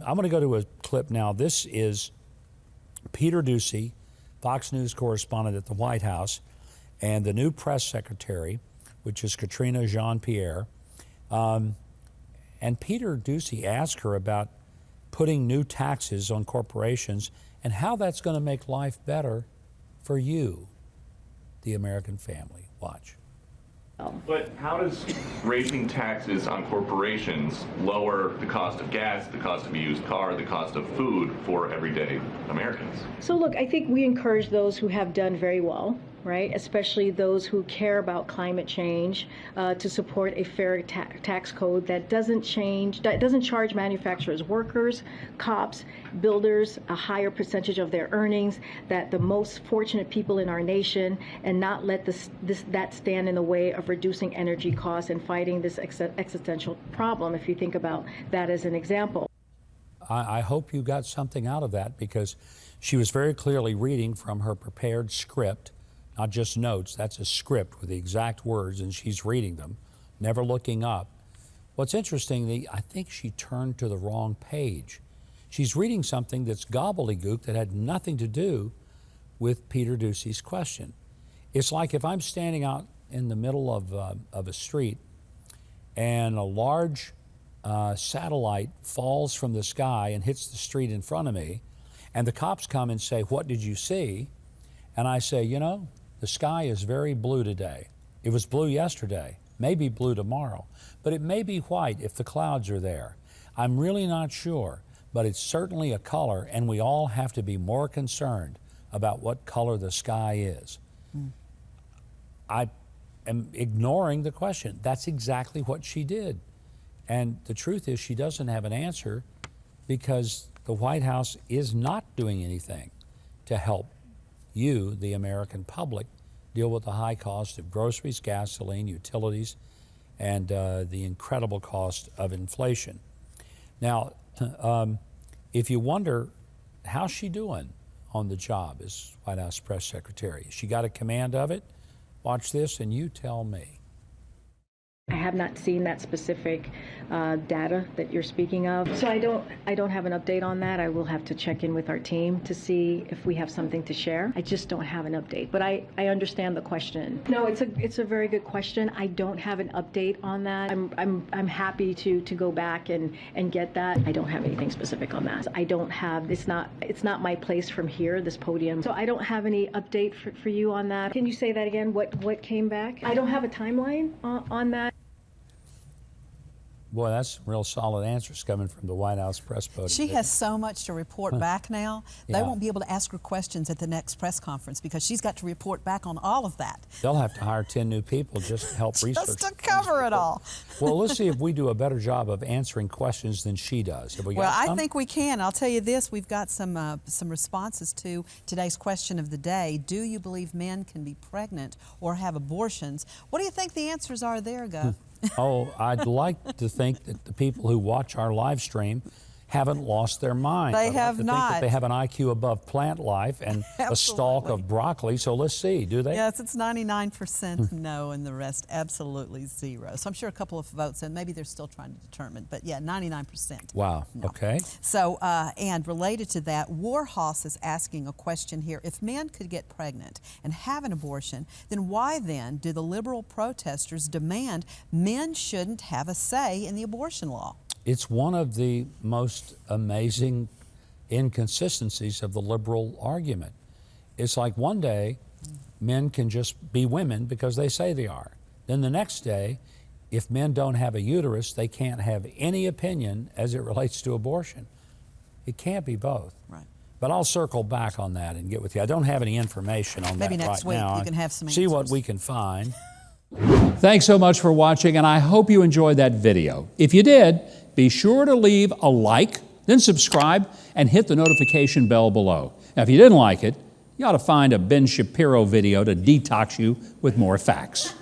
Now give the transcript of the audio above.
I'm going to go to a clip now. This is Peter Doocy, Fox News correspondent at the White House, and the new press secretary, which is Karine Jean-Pierre. And Peter Doocy asked her about putting new taxes on corporations and how that's going to make life better for you, the American family. Watch. But how does raising taxes on corporations lower the cost of gas, the cost of a used car, the cost of food for everyday Americans? So look, I think we encourage those who have done very well, right? Especially those who care about climate change, to support a fair tax code that doesn't charge manufacturers, workers, cops, builders a higher percentage of their earnings, that the most fortunate people in our nation, and not let that stand in the way of reducing energy costs and fighting this existential problem, if you think about that as an example. I hope you got something out of that, because she was very clearly reading from her prepared script. Not just notes, that's a script with the exact words, and she's reading them, never looking up. What's interesting, I think she turned to the wrong page. She's reading something that's gobbledygook that had nothing to do with Peter Doocy's question. It's like if I'm standing out in the middle of a street and a large satellite falls from the sky and hits the street in front of me, and the cops come and say, "What did you see?" And I say, "You know, the sky is very blue today. It was blue yesterday, maybe blue tomorrow, but it may be white if the clouds are there. I'm really not sure, but it's certainly a color, and we all have to be more concerned about what color the sky is." I am ignoring the question. That's exactly what she did. And the truth is, she doesn't have an answer, because the White House is not doing anything to help you, the American public, deal with the high cost of groceries, gasoline, utilities, and the incredible cost of inflation. Now, if you wonder, how's she doing on the job as White House press secretary? She got a command of it? Watch this and you tell me. I have not seen that specific data that you're speaking of, so I don't have an update on that. I will have to check in with our team to see if we have something to share. I just don't have an update, but I understand the question. No, it's a very good question. I don't have an update on that. I'm happy to go back and get that. I don't have anything specific on that. I don't have. It's not my place from here, this podium. So I don't have any update for you on that. Can you say that again? What came back? I don't have a timeline on that. Boy, that's some real solid answers coming from the White House press podium. She has so much to report back now. Yeah. They won't be able to ask her questions at the next press conference, because she's got to report back on all of that. They'll have to hire 10 new people just to help research. Just to cover it all. Well, let's see if we do a better job of answering questions than she does. Have we got some? I think we can. I'll tell you this, we've got some responses to today's question of the day. Do you believe men can be pregnant or have abortions? What do you think the answers are there, Gov? Oh, I'd like to think that the people who watch our live stream haven't lost their mind. They have not. not. Think that they have an IQ above plant life and a stalk of broccoli. So let's see, do they? Yes, it's 99% no, and the rest absolutely zero. So I'm sure a couple of votes, and maybe they're still trying to determine, but yeah, 99%. Wow, no. Okay. So, and related to that, Warhouse is asking a question here. If men could get pregnant and have an abortion, then why then do the liberal protesters demand men shouldn't have a say in the abortion law? It's one of the most amazing inconsistencies of the liberal argument. It's like one day men can just be women because they say they are. Then the next day, if men don't have a uterus, they can't have any opinion as it relates to abortion. It can't be both. Right. But I'll circle back on that and get with you. I don't have any information on Maybe that next right week now. you can have some See what answers. we can find. Thanks so much for watching, and I hope you enjoyed that video. If you did, be sure to leave a like, then subscribe, and hit the notification bell below. Now, if you didn't like it, you ought to find a Ben Shapiro video to detox you with more facts.